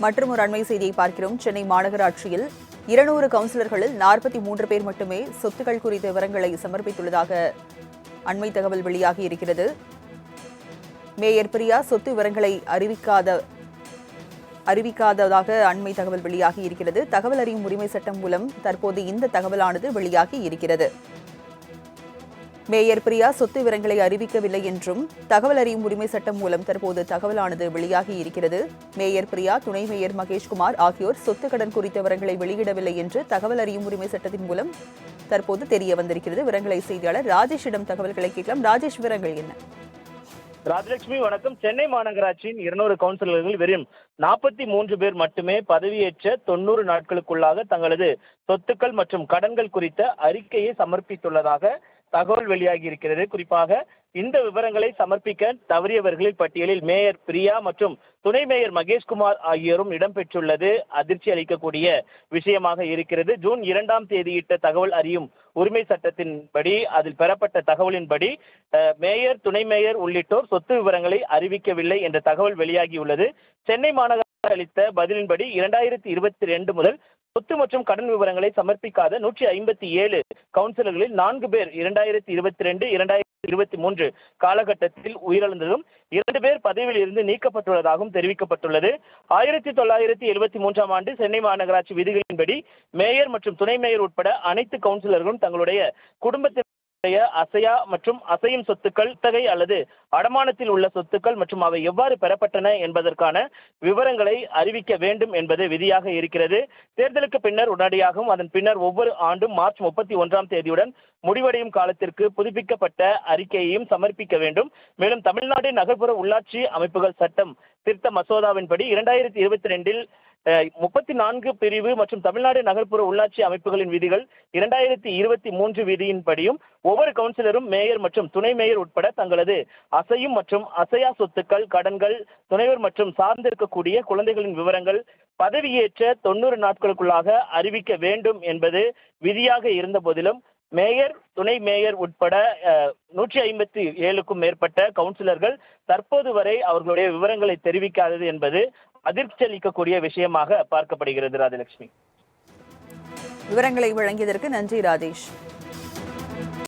மற்றும் ஒரு அண்மை செய்தியை பார்க்கிறோம். சென்னை மாநகராட்சியில் 200 கவுன்சிலர்களில் 43 பேர் மட்டுமே சொத்துக்கள் குறித்த விவரங்களை சமர்ப்பித்துள்ளதாக அண்மை தகவல் வெளியாகி இருக்கிறது. மேயர் பிரியா சொத்து விவரங்களை அறிவிக்காததாக அண்மை தகவல் வெளியாகி இருக்கிறது. தகவல் அறியும் உரிமை சட்டம் மூலம் தற்போது இந்த தகவலானது வெளியாகி இருக்கிறது. மேயர் பிரியா சொத்து விவரங்களை அறிவிக்கவில்லை என்றும் தகவல் அறியும் உரிமை சட்டம் மூலம் தற்போது தகவலானது வெளியாகி இருக்கிறது. மேயர் பிரியா, துணை மேயர் மகேஷ்குமார் ஆகியோர் சொத்து கடன் குறித்த விவரங்களை வெளியிடவில்லை என்று தகவல் அறியும் உரிமை சட்டத்தின் மூலம் தற்போது தெரிய வந்திருக்கிறது. விவரங்களை செய்தியாளர் ராஜேஷிடம் தகவல்களை கேட்கலாம். ராஜேஷ், விவரங்கள் என்ன? ராஜலட்சுமி, வணக்கம். சென்னை மாநகராட்சியின் 200 கவுன்சிலர்கள் வெறும் 43 பேர் மட்டுமே பதவியேற்ற 90 நாட்களுக்குள்ளாக தங்களது சொத்துக்கள் மற்றும் கடன்கள் குறித்த அறிக்கையை சமர்ப்பித்துள்ளதாக தகவல் வெளியாகி இருக்கிறது. குறிப்பாக இந்த விவரங்களை சமர்ப்பிக்க தவறியவர்களின் பட்டியலில் மேயர் பிரியா மற்றும் துணை மேயர் மகேஷ்குமார் ஆகியோரும் இடம்பெற்றுள்ளது அதிர்ச்சி அளிக்கக்கூடிய விஷயமாக இருக்கிறது. ஜூன் 2ஆம் தேதியிட்ட தகவல் அறியும் உரிமை சட்டத்தின்படி அதில் பெறப்பட்ட தகவலின்படி மேயர், துணை மேயர் உள்ளிட்டோர் சொத்து விவரங்களை அறிவிக்கவில்லை என்ற தகவல் வெளியாகியுள்ளது. சென்னை மாநகராட்சி அளித்த பதிலின்படி 2022 முதல் சொத்து மற்றும் கடன் விவரங்களை சமர்ப்பிக்காத 157 கவுன்சிலர்களில் 4 பேர் 2022, 2023 காலகட்டத்தில் உயிரிழந்ததும் 2 பேர் பதவியில் இருந்து நீக்கப்பட்டுள்ளதாகவும் தெரிவிக்கப்பட்டுள்ளது. 1973ஆம் ஆண்டு சென்னை மாநகராட்சி விதிகளின்படி மேயர் மற்றும் துணை மேயர் உட்பட அனைத்து கவுன்சிலர்களும் தங்களுடைய குடும்பத்தில் அசையா மற்றும் அசையும் சொத்துக்கள், தொகை அல்லது அடமானத்தில் உள்ள சொத்துக்கள் மற்றும் அவை எவ்வாறு பெறப்பட்டன என்பதற்கான விவரங்களை அறிவிக்க வேண்டும் என்பது விதியாக இருக்கிறது. தேர்தலுக்கு பின்னர் உடனடியாகவும் அதன் பின்னர் ஒவ்வொரு ஆண்டும் மார்ச் 31ஆம் தேதியுடன் முடிவடையும் காலத்திற்கு புதுப்பிக்கப்பட்ட அறிக்கையையும் சமர்ப்பிக்க வேண்டும். மேலும் தமிழ்நாடு நகர்ப்புற உள்ளாட்சி அமைப்புகள் சட்டம் திருத்த மசோதாவின்படி 2022இல் 34 பிரிவு மற்றும் தமிழ்நாடு நகர்ப்புற உள்ளாட்சி அமைப்புகளின் விதிகள் 2023 விதியின்படியும் ஒவ்வொரு கவுன்சிலரும் மேயர் மற்றும் துணை மேயர் உட்பட தங்களது அசையும் மற்றும் அசையா சொத்துக்கள், கடன்கள், துணைவர் மற்றும் சார்ந்திருக்கக்கூடிய குழந்தைகளின் விவரங்கள் பதவியேற்ற 90 நாட்களுக்குள்ளாக அறிவிக்க வேண்டும் என்பது விதியாக இருந்த போதிலும் மேயர், துணை மேயர் உட்பட 157க்கும் மேற்பட்ட கவுன்சிலர்கள் தற்போது வரை அவர்களுடைய விவரங்களை தெரிவிக்காதது என்பது அதிர்ச்சி அளிக்கக்கூடிய விஷயமாக பார்க்கப்படுகிறது. ராஜலட்சுமி, விவரங்களை வழங்கியதற்கு நன்றி ராஜேஷ்.